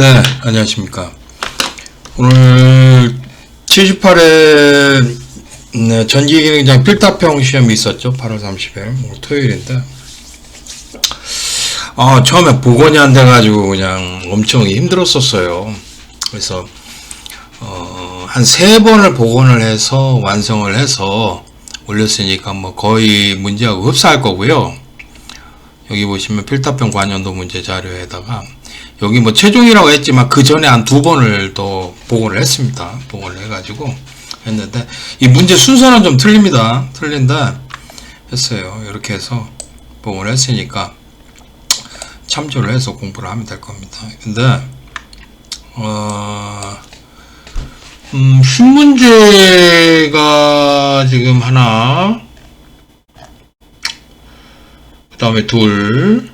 네, 안녕하십니까. 오늘 78회 전기기능장 필답형 시험이 있었죠. 8월 30일 오늘 토요일인데 처음에 복원이 안 돼가지고 그냥 엄청 힘들었었어요. 그래서 한 3번을 복원을 해서 완성을 해서 올렸으니까 뭐 거의 문제하고 흡사할 거고요. 여기 보시면 필답형 관연도 문제 자료에다가 여기 뭐 최종이라고 했지만 그 전에 한 2번을 또 복원을 했습니다. 복원을 해가지고 했는데 이 문제 순서는 좀 틀립니다. 틀린다 했어요. 이렇게 해서 복원을 했으니까 참조를 해서 공부를 하면 될 겁니다. 근데 신문제가 지금 하나, 그 다음에 둘,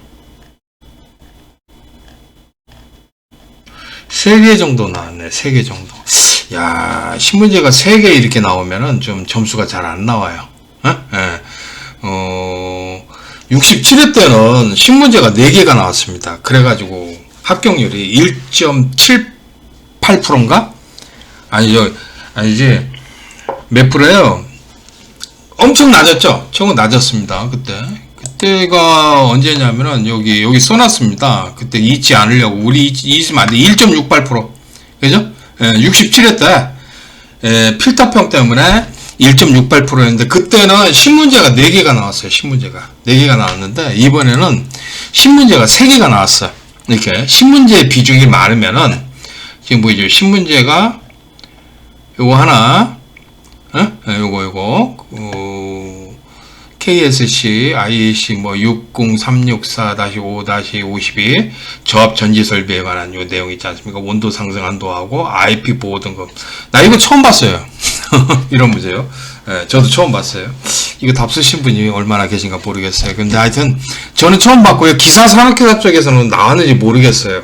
3개 정도 나왔네. 3개 정도. 야, 신문제가 3개 이렇게 나오면은 좀 점수가 잘 안 나와요. 67회 때는 신문제가 4개가 나왔습니다. 그래가지고 합격률이 1.78%인가? 아니지. 몇 프로예요? 엄청 낮았죠? 조금 낮았습니다. 그때가 언제냐면은 여기 써놨습니다. 그때 잊지 않으려고. 우리 잊으면 안 돼. 1.68%. 그죠? 67회 때, 필답형 때문에 1.68%였는데, 그때는 신문제가 4개가 나왔어요. 신문제가 4개가 나왔는데, 이번에는 신문제가 3개가 나왔어요. 이렇게. 신문제 비중이 많으면은, 지금 보이죠? 신문제가, 요거 하나, KSC, IEC 뭐 60364-5-52 저압 전지 설비에 관한 요 내용 있지 않습니까? 온도 상승 한도하고 IP 보호 등급. 나 이거 처음 봤어요. 이런 문제요. 저도 처음 봤어요. 이거 답 쓰신 분이 얼마나 계신가 모르겠어요. 근데 하여튼 저는 처음 봤고요. 기사산업기사 쪽에서는 나왔는지 모르겠어요.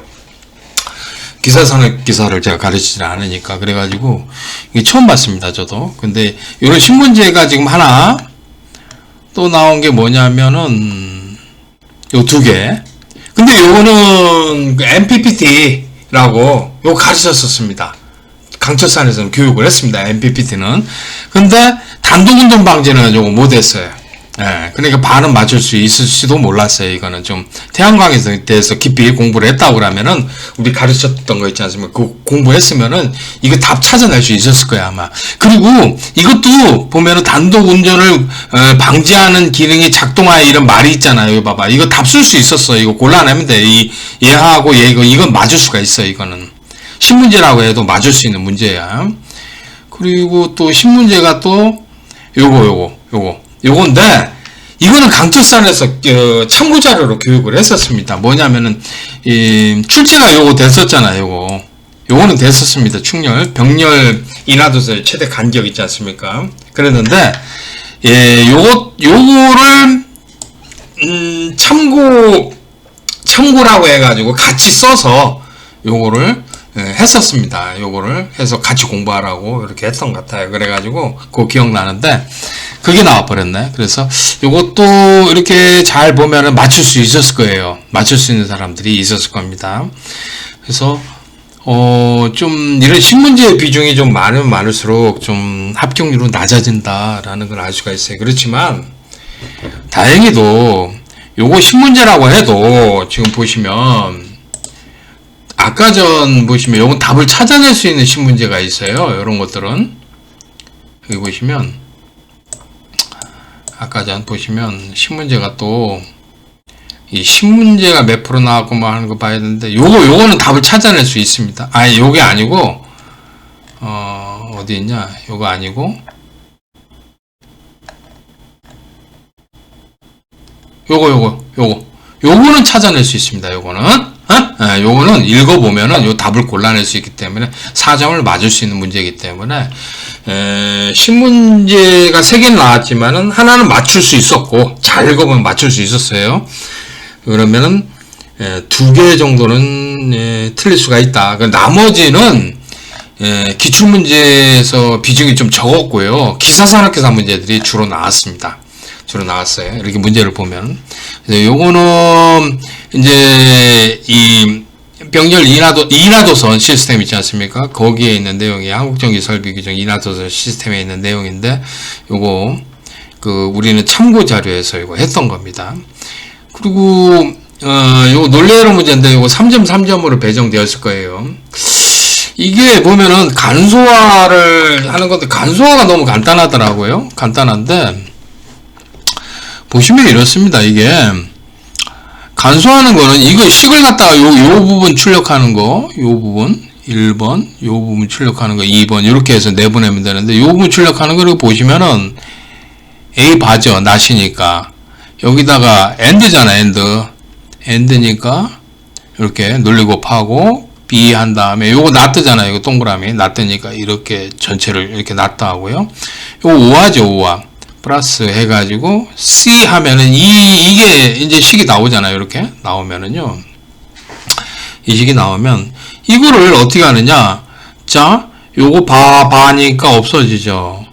기사산업기사를 제가 가르치지 않으니까. 그래가지고 이게 처음 봤습니다. 저도. 근데 이런 신문제가 지금 하나 또 나온 게 뭐냐면은 요 2개. 근데 요거는 MPPT라고 요거 가르쳤었습니다. 강철산에서는 교육을 했습니다. MPPT는. 근데 단독운동 방지는 요거 못했어요. 그러니까 반은 맞출 수 있을지도 몰랐어요. 이거는 좀 태양광에 대해서 깊이 공부를 했다고 그러면은 우리 가르쳤던 거 있지 않습니까? 그 공부했으면은 이거 답 찾아낼 수 있었을 거야 아마. 그리고 이것도 보면은 단독 운전을 방지하는 기능이 작동하여 이런 말이 있잖아요. 이거 봐봐. 이거 답 쓸 수 있었어. 이거 골라내면 돼. 얘하고 얘 이건 맞을 수가 있어. 이거는 신문제라고 해도 맞을 수 있는 문제야. 그리고 또 신문제가 또 요건데 이거는 강철산에서 참고 자료로 교육을 했었습니다. 뭐냐면은 출제가 요거 됐었잖아요. 요거는 됐었습니다. 충렬, 병렬 인하도서의 최대 간격 있지 않습니까? 그랬는데 요거를 참고라고 해가지고 같이 써서 요거를 했었습니다. 요거를 해서 같이 공부하라고 이렇게 했던 것 같아요. 그래가지고 그거 기억나는데 그게 나와버렸네. 그래서 요것도 이렇게 잘 보면은 맞출 수 있었을 거예요. 맞출 수 있는 사람들이 있었을 겁니다. 그래서 좀 이런 신문제 비중이 좀 많으면 많을수록 좀 합격률은 낮아진다라는 걸 알 수가 있어요. 그렇지만 다행히도 요거 신문제라고 해도 지금 보시면 아까 전 보시면 요건 답을 찾아낼 수 있는 신문제가 있어요. 이런 것들은 여기 보시면 아까 전 보시면 신문제가 또 이 신문제가 몇 프로 나왔고 뭐 하는 거 봐야 되는데 요거는 답을 찾아낼 수 있습니다. 아니 요게 아니고 어디 있냐? 요거 아니고 요거는 찾아낼 수 있습니다. 요거는 읽어보면은 요 답을 골라낼 수 있기 때문에 4점을 맞을 수 있는 문제이기 때문에 신문제가 3개는 나왔지만은 하나는 맞출 수 있었고 잘 읽어보면 맞출 수 있었어요. 그러면은 2개 정도는 틀릴 수가 있다. 나머지는 기출문제에서 비중이 좀 적었고요. 기사산업기사 문제들이 주로 나왔습니다. 주로 나왔어요. 이렇게 문제를 보면. 그래서 요거는 이제 병렬 인하도선 시스템 있지 않습니까? 거기에 있는 내용이 한국전기설비규정 인하도선 시스템에 있는 내용인데, 요거 우리는 참고 자료에서 이거 했던 겁니다. 그리고 요거 논리회로 문제인데 요거 3.3점으로 배정되었을 거예요. 이게 보면은 간소화를 하는 건데 간소화가 너무 간단하더라고요. 간단한데 보시면 이렇습니다. 이게 간소화하는 거는 이거 식을 갖다가 요 부분 출력하는 거, 요 부분 1번, 요 부분 출력하는 거 2번 이렇게 해서 내보내면 되는데 요 부분 출력하는 거를 보시면은 A 바죠. 낫이니까 여기다가 AND잖아. AND니까 이렇게 논리 곱하고 B 한 다음에 요거 낫뜨잖아요. 이거 동그라미 낫뜨니까 이렇게 전체를 이렇게 낫다 하고요. 요거 5화죠. 5화 플러스 해가지고 C 하면은 이게 이제 식이 나오잖아요. 이렇게 나오면은요. 이 식이 나오면 이거를 어떻게 하느냐. 자, 요거 바니까 없어지죠.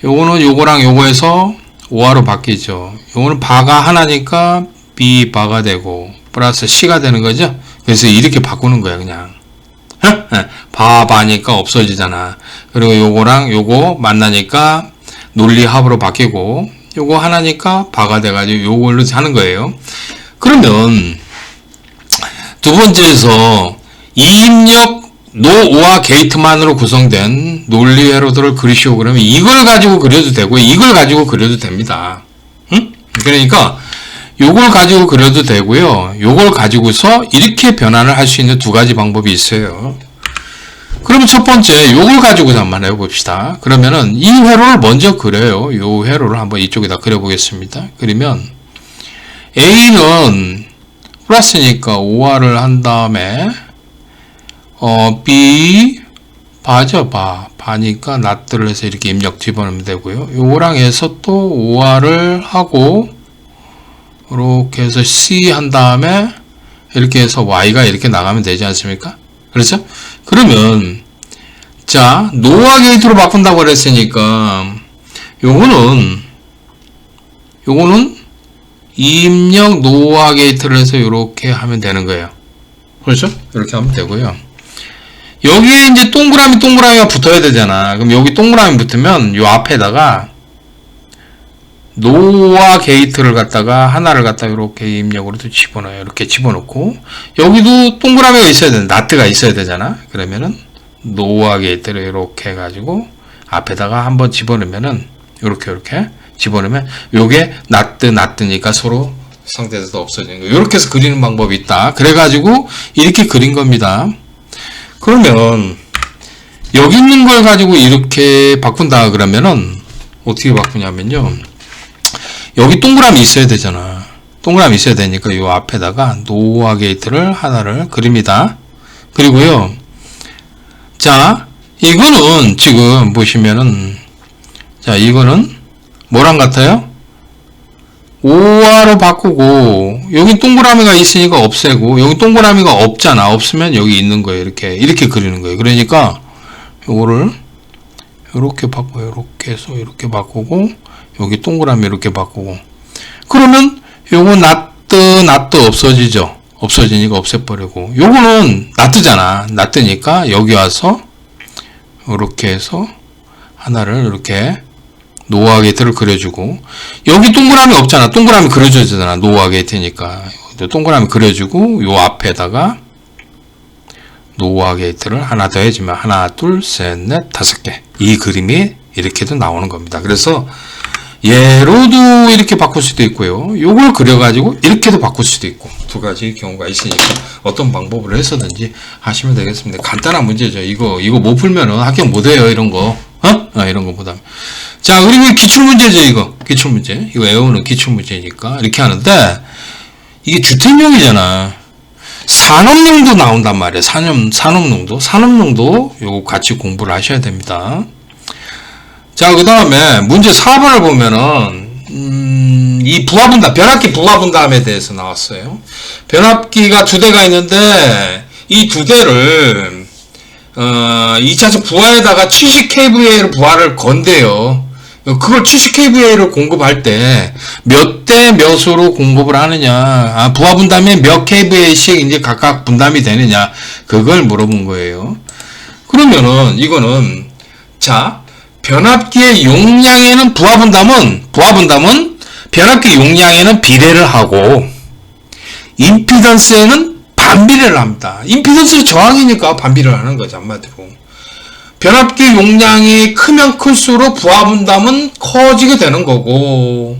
요거는 요거랑 요거에서 5화로 바뀌죠. 요거는 바가 하나니까 B 바가 되고 플러스 C가 되는 거죠. 그래서 이렇게 바꾸는 거야 그냥. 바니까 없어지잖아. 그리고 요거랑 요거 만나니까 논리합으로 바뀌고 요거 하나니까 바가 돼가지고 요걸로 하는 거예요. 그러면 두 번째에서 이입력 노5화 게이트만으로 구성된 논리 회로도를 그리시오. 그러면 이걸 가지고 그려도 되고 이걸 가지고 그려도 됩니다. 그러니까 요걸 가지고 그려도 되고요. 요걸 가지고서 이렇게 변환을 할 수 있는 두 가지 방법이 있어요. 그러면 첫 번째 요걸 가지고서 한번 해봅시다. 그러면은 이 회로를 먼저 그려요. 요 회로를 한번 이쪽에다 그려보겠습니다. 그러면 A는 플러스니까 5화를 한 다음에 B 바죠. 바니까 낫들을 해서 이렇게 입력 집어넣으면 되고요. 요거랑 해서 또 5화를 하고 이렇게 해서 C 한 다음에 이렇게 해서 Y가 이렇게 나가면 되지 않습니까? 그렇죠? 그러면 자 노화 게이트로 바꾼다고 그랬으니까 요거는 입력 노화 게이트를 해서 이렇게 하면 되는 거예요. 그렇죠? 이렇게 하면 되고요. 여기에 이제 동그라미가 붙어야 되잖아. 그럼 여기 동그라미 붙으면 요 앞에다가 노화 게이트를 갖다가 하나를 갖다가 이렇게 입력으로 집어넣어요. 이렇게 집어넣고 여기도 동그라미가 있어야 되는데 나트가 있어야 되잖아. 그러면은 노화 게이트를 이렇게 해가지고 앞에다가 한번 집어넣으면은 이렇게 집어넣으면 요게 나트니까 서로 상태에서 없어지는 거. 이렇게 해서 그리는 방법이 있다. 그래가지고 이렇게 그린 겁니다. 그러면 여기 있는 걸 가지고 이렇게 바꾼다 그러면은 어떻게 바꾸냐면요. 여기 동그라미 있어야 되잖아. 동그라미 있어야 되니까 요 앞에다가 노화 게이트를 하나를 그립니다. 그리고요. 자, 이거는 지금 보시면은 자, 이거는 뭐랑 같아요? 5화로 바꾸고 여기 동그라미가 있으니까 없애고 여기 동그라미가 없잖아. 없으면 여기 있는 거예요. 이렇게 그리는 거예요. 그러니까 요거를 이렇게 바꿔요. 이렇게 해서 이렇게 바꾸고 여기 동그라미 이렇게 바꾸고 그러면 요거 나뜨 없어지죠. 없어지니까 없애버리고 요거는 나뜨잖아. 나뜨니까 여기 와서 이렇게 해서 하나를 이렇게 노화 게이트를 그려주고 여기 동그라미 없잖아. 동그라미 그려줘야 되잖아. 노화 게이트니까 동그라미 그려주고 요 앞에다가 노화 게이트를 하나 더 해주면 하나 둘 셋 넷 다섯 개 이 그림이 이렇게도 나오는 겁니다. 그래서 얘로도 이렇게 바꿀 수도 있고요. 요걸 그려가지고 이렇게도 바꿀 수도 있고 두 가지 경우가 있으니까 어떤 방법으로 해서든지 하시면 되겠습니다. 간단한 문제죠. 이거 못 풀면은 합격 못해요. 이런 거 이런 거보다. 자, 그리고 기출문제죠. 이거 기출문제. 이거 외우는 기출문제니까 이렇게 하는데 이게 주택용이잖아. 산업용도 나온단 말이에요. 산업용도 요거 같이 공부를 하셔야 됩니다. 자, 그 다음에 문제 4번을 보면은 이 부하분담, 변압기 부하분담에 대해서 나왔어요. 변압기가 두 대가 있는데 이 두 대를 2차선 부하에다가 70kVA로 부하를 건대요. 그걸 70kVA를 공급할 때 몇 대 몇으로 공급을 하느냐, 부하 분담이 몇 kVA씩 이제 각각 분담이 되느냐, 그걸 물어본 거예요. 그러면은 이거는 자, 변압기의 용량에는 부하 분담은 변압기 용량에는 비례를 하고 임피던스에는 반비례를 합니다. 임피던스가 저항이니까 반비례를 하는 거죠, 한마디로. 변압기 용량이 크면 클수록 부하 분담은 커지게 되는 거고,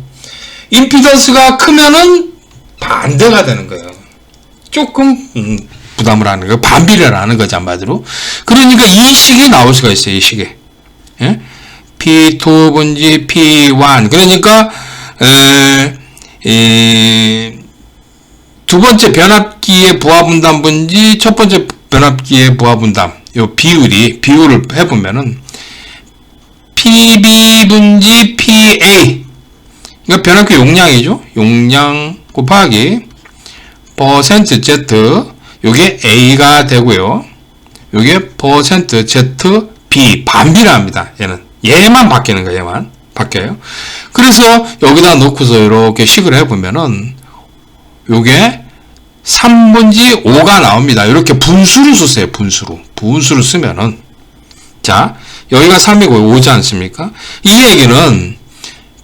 임피던스가 크면은 반대가 되는 거예요. 조금 부담을 하는 거예요. 반비례를 하는 거죠, 한마디로. 그러니까 이 식이 나올 수가 있어요, 이 식에. 예? P2 분지 P1. 그러니까 두 번째 변압기의 부하 분담 분지 첫 번째 변압기의 부하 분담, 요 비율을 해보면은 PB 분지 PA, 그러니까 변압기 용량이죠. 용량 곱하기 퍼센트 Z, 요게 A가 되고요. 요게 퍼센트 ZB, 반비례합니다. 얘만 바뀌는 거예요. 얘만 바뀌어요. 그래서 여기다 놓고서 이렇게 식을 해보면은 요게 3분지 5가 나옵니다. 이렇게 분수로 쓰세요. 분수로 쓰면은, 자, 여기가 3이고 5지 않습니까? 이 얘기는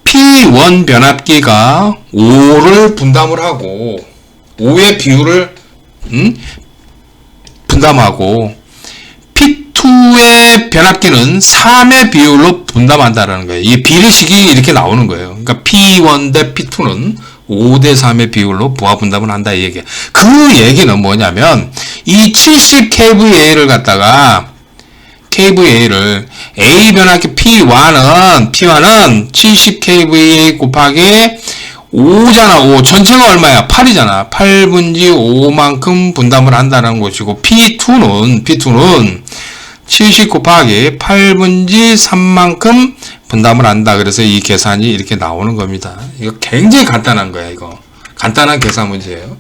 P1 변압기가 5를 분담을 하고 5의 비율을 분담하고 P2의 변압기는 3의 비율로 분담한다라는 거예요. 이 비례식이 이렇게 나오는 거예요. 그러니까 P1 대 P2는 5대 3의 비율로 부하 분담을 한다, 이 얘기예요. 그 얘기는 뭐냐면, 이 70kVA를 갖다가, kVA를, A 변압기 P1은 70kVA 곱하기 5잖아, 5. 전체가 얼마야? 8이잖아. 8분지 5만큼 분담을 한다는 것이고, P2는 70 곱하기 8분지 3만큼 분담을 한다. 그래서 이 계산이 이렇게 나오는 겁니다. 이거 굉장히 간단한 거야, 이거. 간단한 계산 문제예요.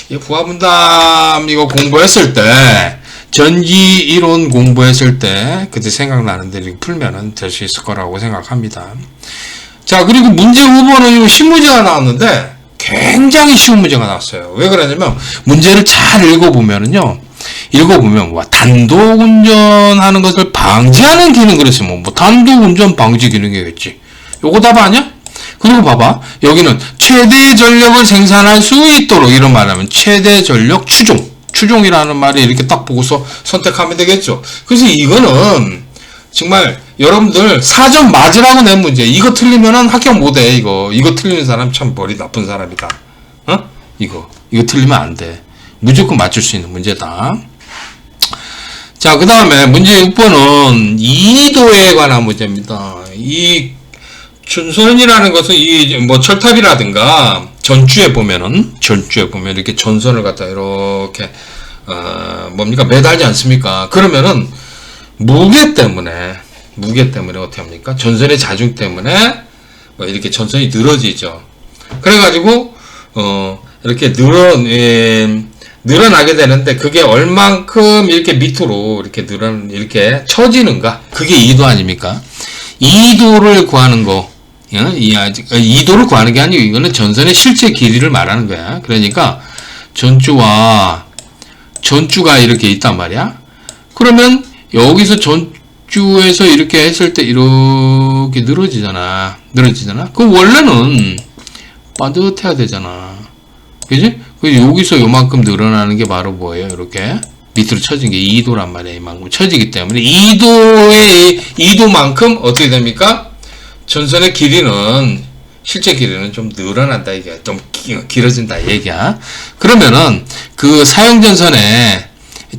이 부하 분담 이거 공부했을 때, 전기 이론 공부했을 때, 그때 생각나는데 이거 풀면은 될 수 있을 거라고 생각합니다. 자, 그리고 문제 후보는 이거 신문제가 나왔는데, 굉장히 쉬운 문제가 나왔어요. 왜 그러냐면, 문제를 잘 읽어보면, 단독 운전하는 것을 방지하는 기능 그랬으면, 단독 운전 방지 기능이겠지. 요거 답 아니야? 그리고 봐봐. 여기는 최대 전력을 생산할 수 있도록, 이런 말하면 최대 전력 추종이라는 말이 이렇게 딱 보고서 선택하면 되겠죠. 그래서 이거는 정말 여러분들 사전 맞으라고 낸 문제. 이거 틀리면은 합격 못해, 이거 틀리는 사람 참 머리 나쁜 사람이다. 이거 틀리면 안 돼. 무조건 맞출 수 있는 문제다. 자, 그 다음에 문제 6번은 이도에 관한 문제입니다. 이 전선이라는 것은 철탑이라든가 전주에 보면 이렇게 전선을 갖다 이렇게 매달지 않습니까? 그러면은 무게 때문에 어떻게 합니까? 전선의 자중 때문에 이렇게 전선이 늘어지죠. 그래가지고 이렇게 늘어나게 되는데, 그게 얼만큼 이렇게 밑으로 이렇게 처지는가? 그게 2도 아닙니까? 2도를 구하는 거. 2도를 구하는 게 아니고, 이거는 전선의 실제 길이를 말하는 거야. 그러니까, 전주가 이렇게 있단 말이야. 그러면, 여기서 전주에서 이렇게 했을 때, 이렇게 늘어지잖아. 그럼 원래는, 반듯해야 되잖아. 그지? 여기서 요만큼 늘어나는 게 바로 뭐예요? 이렇게 밑으로 쳐진 게 2도란 말이에요. 이만큼 쳐지기 때문에 2도만큼 어떻게 됩니까? 전선의 길이는, 실제 길이는 좀 늘어난다, 이게. 좀 길어진다, 얘기야. 그러면은 그 사용 전선의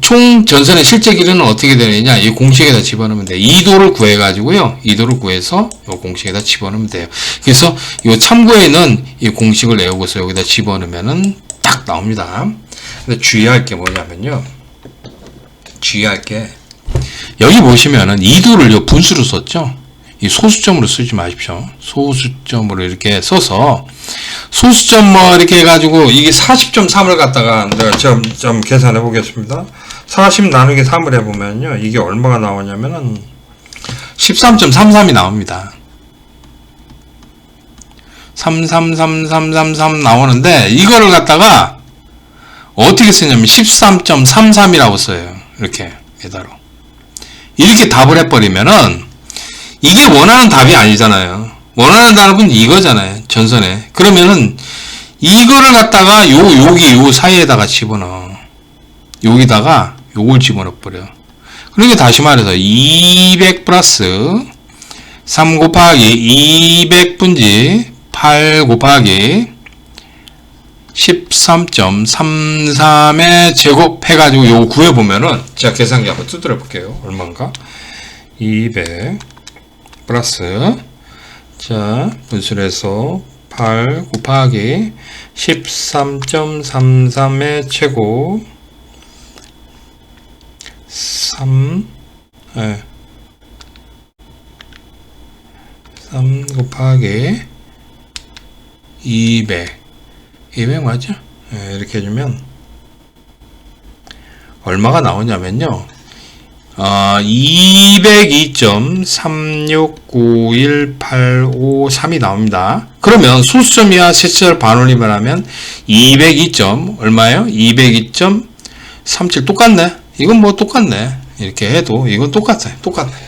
총 전선의 실제 길이는 어떻게 되느냐? 이 공식에다 집어넣으면 돼요. 2도를 구해가지고요. 2도를 구해서 이 공식에다 집어넣으면 돼요. 그래서 이 참고에는 이 공식을 외우고서 여기다 집어넣으면은 딱 나옵니다. 근데 주의할 게 뭐냐면요. 여기 보시면은 2도를 분수로 썼죠? 이 소수점으로 쓰지 마십시오. 소수점으로 이렇게 써서, 소수점 이렇게 해가지고, 이게 40.3을 갖다가 내가 좀 계산해 보겠습니다. 40 나누기 3을 해보면요. 이게 얼마가 나오냐면은, 13.33이 나옵니다. 333333 나오는데 이거를 갖다가 어떻게 쓰냐면 13.33이라고 써요. 이렇게 에다로 이렇게 답을 해버리면은 이게 원하는 답이 아니잖아요. 원하는 답은 이거잖아요. 전선에. 그러면은 이거를 갖다가 여기 요 사이에다가 집어넣어. 여기다가 요걸 집어넣어 버려. 그러니까 다시 말해서 200 플러스 3 곱하기 200분지 8 곱하기 13.33의 제곱 해가지고 요거 구해보면은 제가 계산기 한번 두드려 볼게요. 얼마인가? 200 플러스 자 분수에서 8 곱하기 13.33의 제곱 3 곱하기 200 맞죠? 이렇게 해주면 얼마가 나오냐면요 202.3691853이 나옵니다. 그러면 소수점이야 세수절 반올림을 하면 202. 얼마예요? 202.37 똑같네. 이건 뭐 똑같네. 이렇게 해도 이건 똑같아요.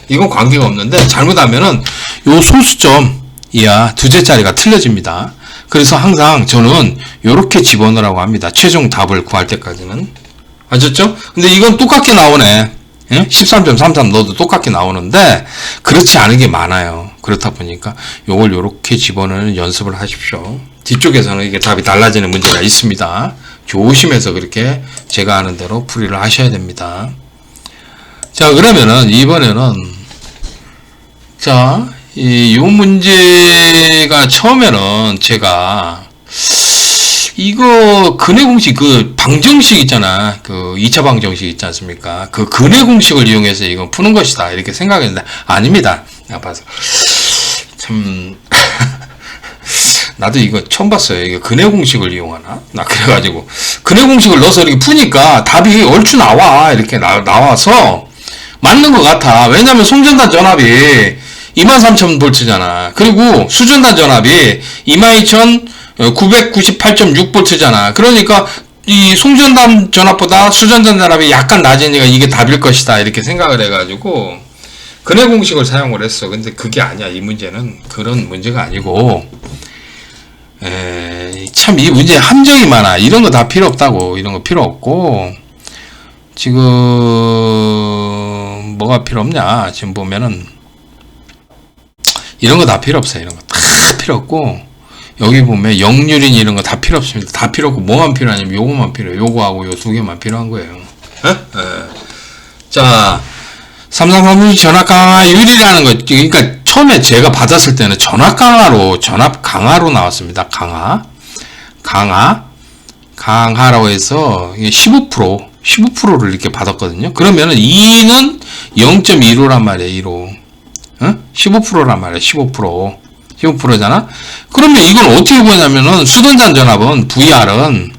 이건 관계가 없는데 잘못하면은 요 소수점 이하 두째 자리가 틀려집니다. 그래서 항상 저는 요렇게 집어넣으라고 합니다. 최종 답을 구할 때까지는. 아셨죠? 근데 이건 똑같게 나오네. 13.33 넣어도 똑같게 나오는데 그렇지 않은 게 많아요. 그렇다 보니까 요걸 요렇게 집어넣는 연습을 하십시오. 뒤쪽에서는 이게 답이 달라지는 문제가 있습니다. 조심해서 그렇게 제가 하는 대로 풀이를 하셔야 됩니다. 자, 그러면은 이번에는 자, 요 문제가 처음에는 제가 이거 근해 공식 그 방정식 있잖아. 그 2차 방정식 있지 않습니까? 그 근해 공식을 이용해서 이거 푸는 것이다. 이렇게 생각했는데 아닙니다. 봐서 참 나도 이거 처음 봤어요. 이거 근해 공식을 이용하나? 나 그래가지고 근해 공식을 넣어서 이렇게 푸니까 답이 얼추 나와. 이렇게 나와서 맞는 것 같아. 왜냐면 송전단 전압이 23,000V잖아. 그리고 수전단 전압이 22,998.6V잖아. 그러니까 이 송전단 전압보다 수전단 전압이 약간 낮으니까 이게 답일 것이다. 이렇게 생각을 해가지고 근해 공식을 사용을 했어. 근데 그게 아니야. 이 문제는 그런 문제가 아니고 참 이 문제에 함정이 많아. 이런 거 다 필요 없다고. 이런 거 필요 없고 지금 뭐가 필요 없냐. 지금 보면은 이런 거 다 필요 없어요. 이런 거 다 필요 없고 여기 보면 역률인 이런 거 다 필요 없습니다. 다 필요 없고 뭐만 필요하냐면 요거만 필요해요. 요거하고 요 두 개만 필요한 거예요. 자, 삼성삼성 전압 강화율이라는 거 그러니까 처음에 제가 받았을 때는 전압 강화로 나왔습니다. 강화라고 해서 15%를 이렇게 받았거든요. 그러면은 2는 0.15란 말이에요. 1호. 15%란 말이에요. 15%잖아? 그러면 이걸 어떻게 보냐면은, 수전단 전압은, VR은,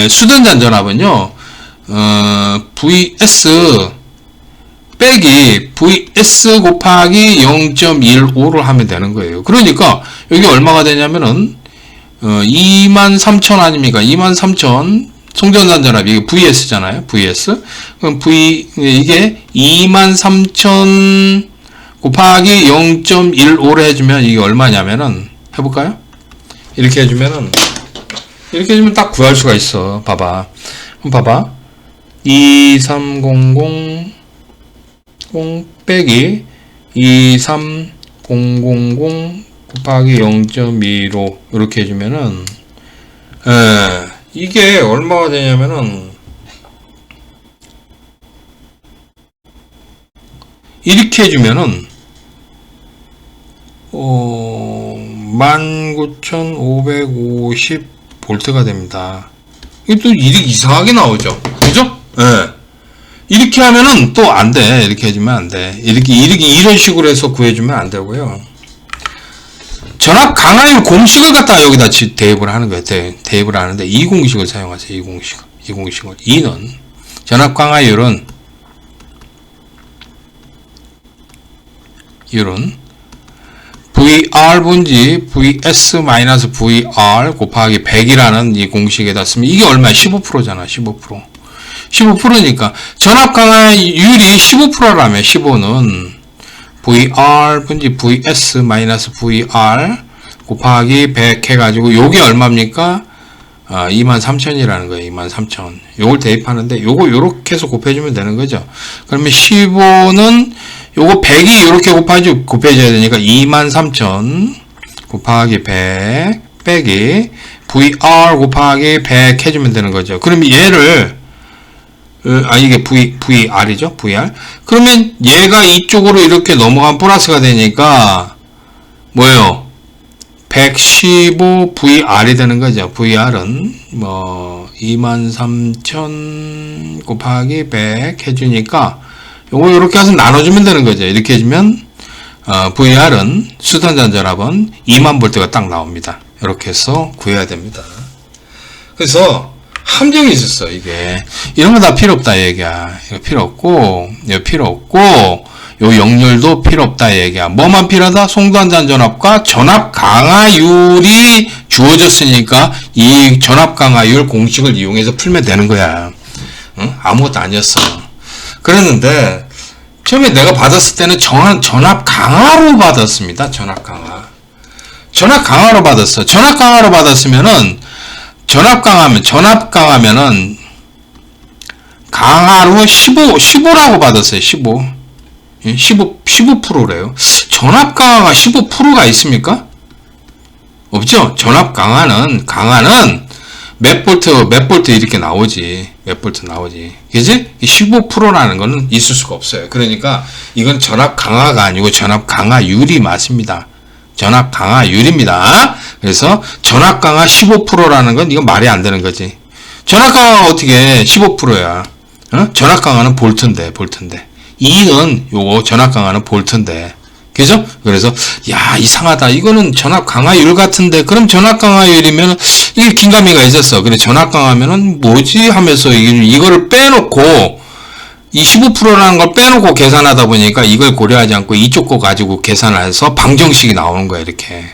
수전단 전압은요, VS 빼기 VS 곱하기 0.15를 하면 되는 거예요. 그러니까, 여기 얼마가 되냐면은, 23,000 아닙니까? 23,000. 송전단 전압이 이게 VS잖아요. VS. 그럼 이게 23,000 곱하기 0.15를 해주면 이게 얼마냐면은, 해볼까요? 이렇게 해주면 딱 구할 수가 있어. 봐봐. 그럼 봐봐. 23000 빼기 23000 곱하기 0.15 이렇게 해주면은, 이게 얼마가 되냐면은 이렇게 해주면은 19,550V가 됩니다. 이게 또 이렇게 이상하게 나오죠. 그죠? 이렇게 하면은 또 안 돼. 이렇게 해주면 안 돼. 이런 식으로 해서 구해주면 안 되고요. 전압 강화율 공식을 갖다가 여기다 대입을 하는 거예요. 대입을 하는데 이 공식을 사용하세요. 이 공식을. 2는 전압 강화율은 이율은 VR 분지 VS-VR 곱하기 100이라는 이 공식에다 쓰면 이게 얼마야? 15%잖아. 15%. 15%니까 전압 강화율이 15%라며 15는 VR 분지 VS-VR 곱하기 100 해가지고 요게 얼마입니까? 23,000이라는 거예요. 23,000. 요걸 대입하는데 요거 요렇게 해서 곱해주면 되는 거죠. 그러면 15는 요거 100이 요렇게 곱해져야 되니까 23,000 곱하기 100 빼기 VR 곱하기 100 해주면 되는 거죠. 그러면 얘를 이게 VR이죠. VR. 그러면 얘가 이쪽으로 이렇게 넘어간 플러스가 되니까 뭐예요? 115 VR이 되는 거죠. VR은 뭐 23,000 곱하기 100 해주니까 요거 이렇게 해서 나눠주면 되는 거죠. 이렇게 해주면 VR은 수선전전압은 2만 볼트가 딱 나옵니다. 이렇게 해서 구해야 됩니다. 그래서 함정이 있었어. 이게 이런 거 다 필요 없다 얘기야. 이거 필요 없고 이거 필요 없고 요 역률도 필요 없다 얘기야. 뭐만 필요하다? 송단잔전압과 전압 강화율이 주어졌으니까 이 전압 강화율 공식을 이용해서 풀면 되는 거야. 응? 아무것도 아니었어. 그랬는데 처음에 내가 받았을 때는 전압 강화로 받았습니다. 전압 강화로 받았어. 전압 강화로 받았으면은 전압 강하면은 강화로 15라고 받았어요. 15%래요. 전압 강화가 15%가 있습니까? 없죠? 전압 강화는 몇 볼트 이렇게 나오지. 몇 볼트 나오지. 그지? 15%라는 거는 있을 수가 없어요. 그러니까 이건 전압 강화가 아니고 전압 강화율이 맞습니다. 전압 강화율입니다. 그래서 전압 강화 15%라는 건 이건 말이 안 되는 거지. 전압 강화가 어떻게 15%야? 전압 강화는 볼트인데. E는 요거 전압 강화는 볼트인데. 그죠? 그래서 야 이상하다. 이거는 전압 강화율 같은데 그럼 전압 강화율이면 이게 긴가미가 있었어. 그래 전압 강화면은 뭐지 하면서 이거를 빼놓고 이 15%라는 걸 빼놓고 계산하다 보니까 이걸 고려하지 않고 이쪽 거 가지고 계산을 해서 방정식이 나오는 거야. 이렇게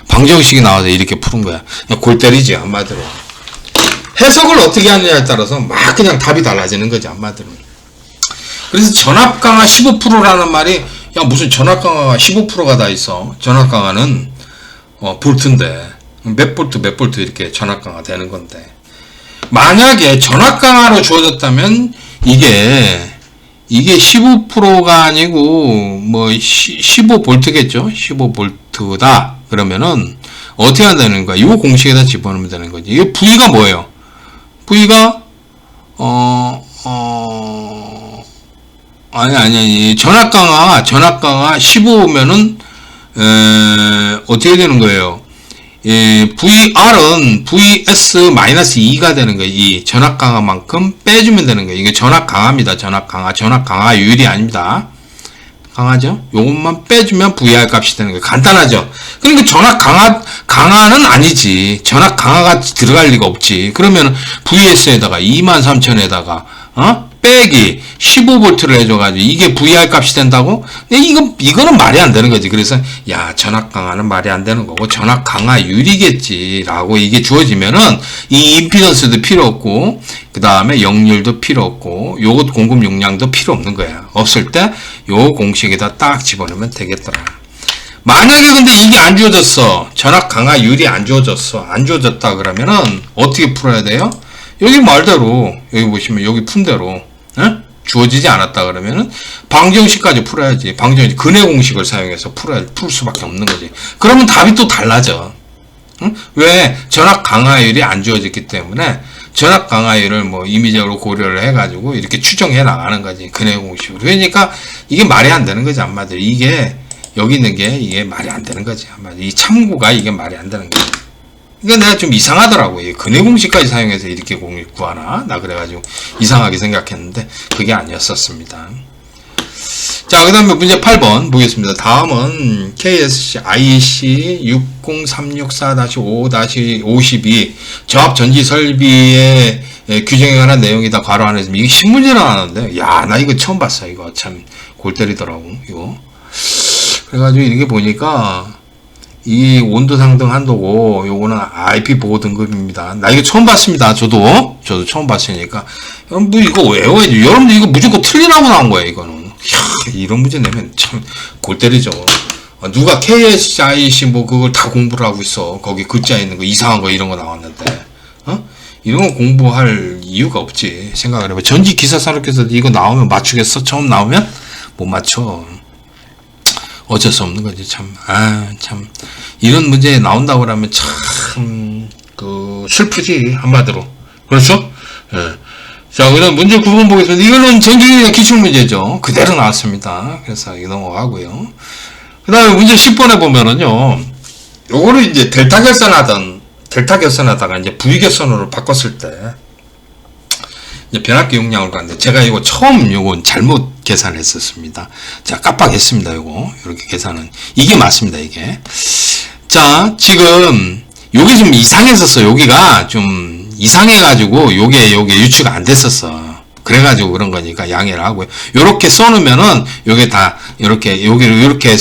방정식이 나와서 이렇게 푸는 거야. 그냥 골 때리지 한마디로. 해석을 어떻게 하느냐에 따라서 막 그냥 답이 달라지는 거지 한마디로. 그래서 전압 강화 15%라는 말이 야 무슨 전압 강화가 15%가 다 있어. 전압 강화는 볼트인데 몇 볼트 이렇게 전압 강화 되는 건데 만약에 전압 강화로 주어졌다면 이게 15%가 아니고 뭐 15볼트겠죠. 15볼트다. 그러면은 어떻게 해야 되는 거야? 이 공식에다 집어넣으면 되는 거지. 이게 V가 뭐예요? V가 아니 전압 강화 15면은 어떻게 되는 거예요? VR은 VS-2가 되는 거예요. 이 전압 강화만큼 빼주면 되는 거예요. 이게 전압 강화입니다. 전압 강화율이 아닙니다. 강하죠? 요것만 빼주면 VR 값이 되는 거예요. 간단하죠? 그러니까 전압 강화는 아니지. 전압 강화가 들어갈 리가 없지. 그러면 VS에다가 23,000에다가 빼기 15볼트를 해줘가지고 이게 VR 값이 된다고? 이거는 말이 안 되는 거지. 그래서 야 전압 강화는 말이 안 되는 거고 전압 강화율이겠지 라고 이게 주어지면은 이 임피던스도 필요 없고 그 다음에 역률도 필요 없고 요것 공급 용량도 필요 없는 거야. 없을 때 요 공식에다 딱 집어넣으면 되겠더라. 만약에 근데 이게 안 주어졌어. 전압 강화율이 안 주어졌다 그러면은 어떻게 풀어야 돼요? 여기 말대로 여기 보시면 여기 푼 대로 주어지지 않았다 그러면은 방정식까지 풀어야지. 방정식 근해 공식을 사용해서 풀 수밖에 없는 거지. 그러면 답이 또 달라져. 왜? 전압 강화율이 안 주어졌기 때문에 전압 강화율을 뭐 임의적으로 고려를 해가지고 이렇게 추정해 나가는 거지. 근해 공식으로. 그러니까 이게 말이 안 되는 거지 한마디로. 이게 여기 있는 게 이게 말이 안 되는 거지 한마디로. 이 참고가 이게 말이 안 되는 거지. 그러니까 내가 좀 이상하더라고. 근해 공식까지 사용해서 이렇게 공식 구하나? 나 그래가지고 이상하게 생각했는데 그게 아니었었습니다. 자, 그 다음에 문제 8번 보겠습니다. 다음은 KSC IEC 60364-5-52 저압 전지 설비의 규정에 관한 내용이다. 괄호 안에 이게 신문제 나왔는데 야, 나 이거 처음 봤어. 이거 참 골 때리더라고. 이거. 그래가지고 이렇게 보니까 이 온도 상등 한도고 요거는 IP 보호 등급입니다. 나 이거 처음 봤습니다. 저도 처음 봤으니까 뭐 이거 외워야지. 여러분들 이거 무조건 틀리라고 나온 거야 이거는. 이야, 이런 문제 내면 참 골 때리죠. 누가 KSIC 뭐 그걸 다 공부를 하고 있어. 거기 글자 있는 거 이상한 거 이런 거 나왔는데 이런 거 공부할 이유가 없지. 생각을 해봐. 전지 기사 산업께서 이거 나오면 맞추겠어? 처음 나오면 못 맞춰. 어쩔 수 없는 거지. 참 이런 문제 나온다고 하면 참 슬프지 한마디로. 그렇죠? 예. 자, 그다음 문제 9번 보겠습니다. 이거는 전기기사 기출문제죠. 그대로 나왔습니다. 그래서 이거 넘어가고요. 그 다음에 문제 10번에 보면은요, 요거를 이제 델타 결선하다가 이제 V 결선으로 바꿨을 때, 이제 변압기 용량을 가는데, 제가 이거 처음 요건 잘못 계산했었습니다. 자, 깜빡했습니다. 요거. 이렇게 계산은. 이게 맞습니다, 이게. 자, 지금, 여기 좀 이상했었어. 여기가 좀 이상해가지고, 요게 유추가 안 됐었어. 그래가지고 그런 거니까 양해를 하고요. 요렇게 써놓으면은, 요게 다, 여기를 요렇게,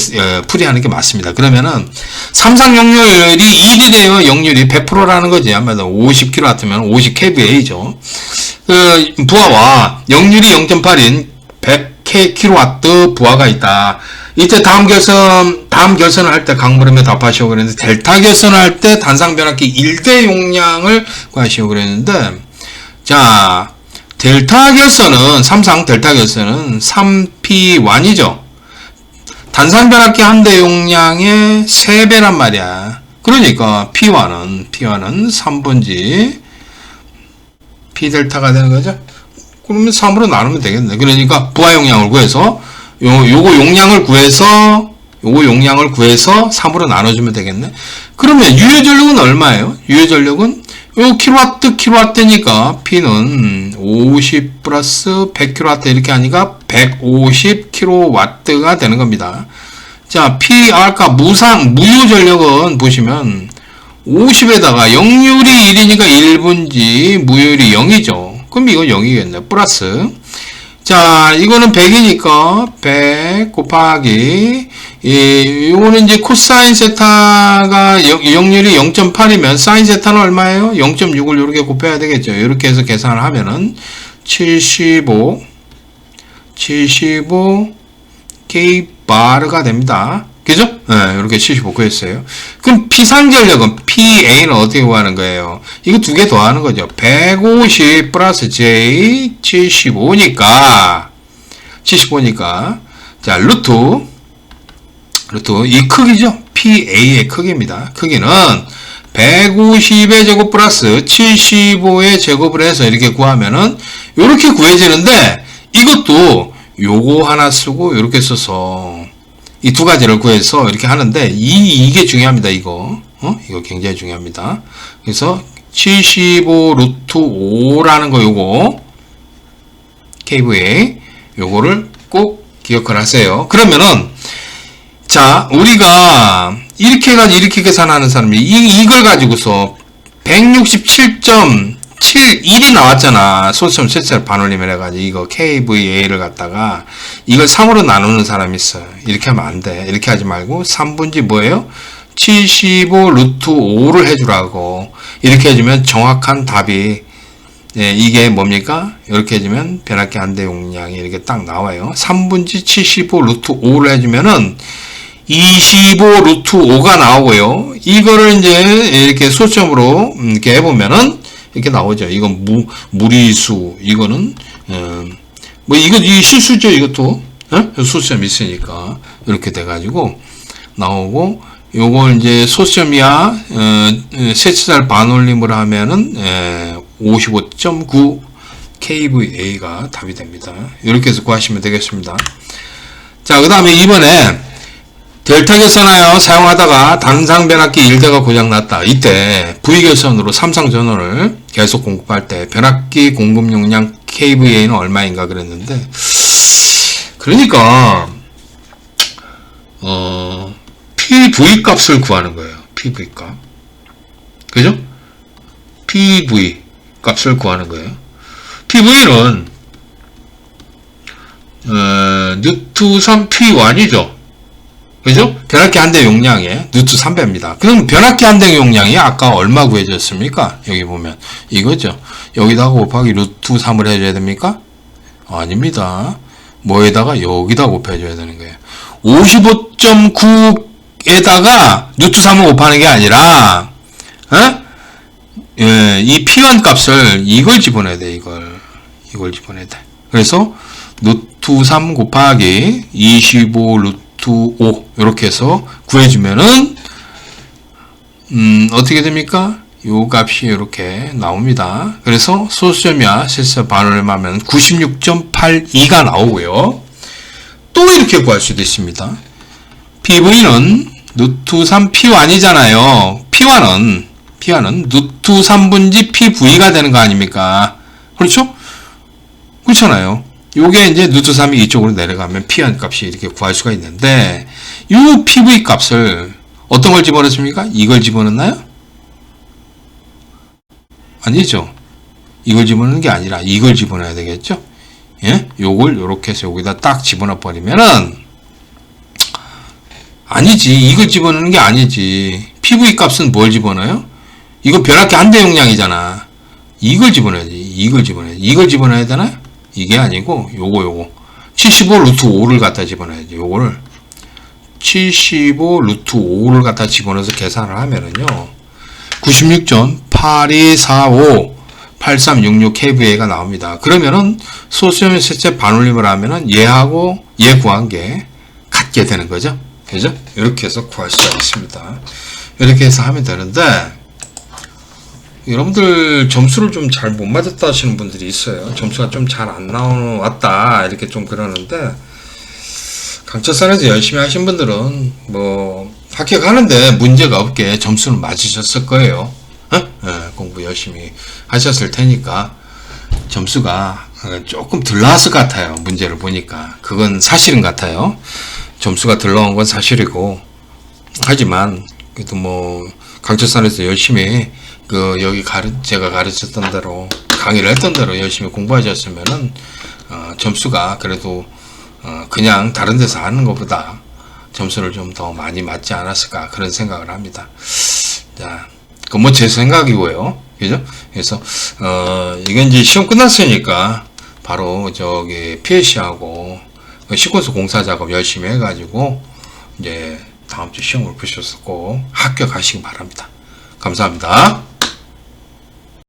풀이하는 게 맞습니다. 그러면은, 삼상 역률이 1이래요. 역률이 100%라는 거지. 아마도 50kW면 50kVA죠. 부하와 역률이 0.8인 100kW 부하가 있다. 이때 다음 결선을 할 때 강물음에 답하시오 그랬는데, 델타 결선을 할 때 단상 변압기 1대 용량을 구하시오 그랬는데, 자, 삼상 델타 결선은 3P1이죠. 단상 변압기 한 대 용량의 3배란 말이야. 그러니까 P1은 3분지 P 델타가 되는 거죠. 그러면 3으로 나누면 되겠네. 그러니까 부하 용량을 구해서 요거 용량을 구해서 3으로 나눠주면 되겠네. 그러면 유효 전력은 얼마예요? 유효 전력은 요 킬로와트니까 P는 50 플러스 100kW 이렇게 하니까 150kW가 되는 겁니다. 자, 아까 무효 전력은 보시면 50에다가 역률이 1이니까 1분지 무효율이 0이죠. 그럼 이건 0이겠네. 플러스. 자, 이거는 100이니까 100 곱하기 이거는 이제 코사인 세타가 역률이 0.8이면 사인 세타는 얼마예요? 0.6을 이렇게 곱해야 되겠죠. 이렇게 해서 계산을 하면은 75 K 바르가 됩니다. 그죠? 네, 이렇게 75 구했어요. 그럼 P상전력은 PA는 어떻게 구하는 거예요? 이거 두 개 더하는 거죠. 150 플러스 J 75니까 자, 루트 이 크기죠? PA의 크기입니다. 크기는 150의 제곱 플러스 75의 제곱을 해서 이렇게 구하면은 이렇게 구해지는데, 이것도 요거 하나 쓰고 이렇게 써서 이 두 가지를 구해서 이렇게 하는데, 이게 중요합니다. 이거 굉장히 중요합니다. 그래서 75 루트 5라는 거 요거 KVA 요거를 꼭 기억을 하세요. 그러면은 자, 우리가 이렇게 해가지고 이렇게 계산하는 사람이 이걸 가지고서 167.71이 나왔잖아. 소수점 실제로 반올림을 해가지고 이거 KVA를 갖다가 이걸 3으로 나누는 사람이 있어요. 이렇게 하면 안 돼. 이렇게 하지 말고 3분지 뭐예요? 75 루트 5를 해주라고. 이렇게 해주면 정확한 답이, 이게 뭡니까? 이렇게 해주면 변압기 한 대 용량이 이렇게 딱 나와요. 3분지 75 루트 5를 해주면은 25 루트 5가 나오고요. 이거를 이제 이렇게 소점으로 이렇게 해보면은 이렇게 나오죠. 이건 무리수, 이거는 뭐 이거 실수죠. 이것도 소수점 있으니까 이렇게 돼가지고 나오고, 요걸 이제 소수점이야 세치살 반올림을 하면은 55.9 kVA가 답이 됩니다. 이렇게 해서 구하시면 되겠습니다. 자, 그 다음에 이번에 델타 결선하여 사용하다가 단상 변압기 1대가 고장났다. 이때 V 결선으로 삼상 전원을 계속 공급할 때 변압기 공급 용량 kVA는 얼마인가 그랬는데, 그러니까 PV 값을 구하는 거예요. PV 값. 그죠? PV 값을 구하는 거예요. PV는 뉴트선 P1이죠. 그죠? 변압기 한 대 용량에 루트 3배입니다. 그럼 변압기 한 대 용량이 아까 얼마 구해졌습니까? 여기 보면 이거죠. 여기다가 곱하기 루트 3을 해줘야 됩니까? 아닙니다. 뭐에다가 여기다 곱해줘야 되는 거예요. 55.9에다가 루트 3을 곱하는 게 아니라 예, 이 P1 값을 이걸 집어넣어야 돼. 이걸 집어넣어야 돼. 그래서 루트 3 곱하기 25 루트 5 이렇게 해서 구해주면은 어떻게 됩니까? 요 값이 이렇게 나옵니다. 그래서 소수점이야 실수 반올림하면 96.82가 나오고요. 또 이렇게 구할 수도 있습니다. PV는 루트 3 P1이잖아요. P1은 루트 3분지 PV가 되는 거 아닙니까? 그렇죠? 그렇잖아요. 요게 이제 루트 3이 이쪽으로 내려가면 P1 값이 이렇게 구할 수가 있는데, 요 PV 값을 어떤 걸 집어넣습니까? 이걸 집어넣나요? 아니죠. 이걸 집어넣는 게 아니라 이걸 집어넣어야 되겠죠? 예? 요걸 요렇게 해서 여기다 딱 집어넣어 버리면은, 아니지. 이걸 집어넣는 게 아니지. PV 값은 뭘 집어넣어요? 이거 변압기 한 대 용량이잖아. 이걸 집어넣어야지. 이걸 집어넣어야 되나요? 이게 아니고 요거 75 루트 5를 갖다 집어넣어야지. 요거를 75 루트 5를 갖다 집어넣어서 계산을 하면은요 96.8245 8366kVA가 나옵니다. 그러면은 소수점의 셋째 반올림을 하면은 얘하고 얘 구한 게 같게 되는 거죠. 그죠? 이렇게 해서 구할 수가 있습니다. 이렇게 해서 하면 되는데, 여러분들 점수를 좀 잘 못 맞았다 하시는 분들이 있어요. 점수가 좀 잘 안 나왔다 이렇게 좀 그러는데, 강철산에서 열심히 하신 분들은 뭐 합격하는데 문제가 없게 점수는 맞으셨을 거예요. 공부 열심히 하셨을 테니까 점수가 조금 덜 나왔을 것 같아요. 문제를 보니까 그건 사실인 것 같아요. 점수가 덜 나온 건 사실이고, 하지만 그래도 뭐 강철산에서 열심히 여기 제가 가르쳤던 대로 강의를 했던 대로 열심히 공부하셨으면은 점수가 그래도 그냥 다른 데서 하는 것보다 점수를 좀 더 많이 맞지 않았을까 그런 생각을 합니다. 자, 그 뭐 제 생각이고요. 그죠? 그래서 이건 이제 시험 끝났으니까 바로 저기 PLC하고 시퀀스 공사 작업 열심히 해가지고 이제 다음 주 시험을 보셨고 합격하시기 바랍니다. 감사합니다.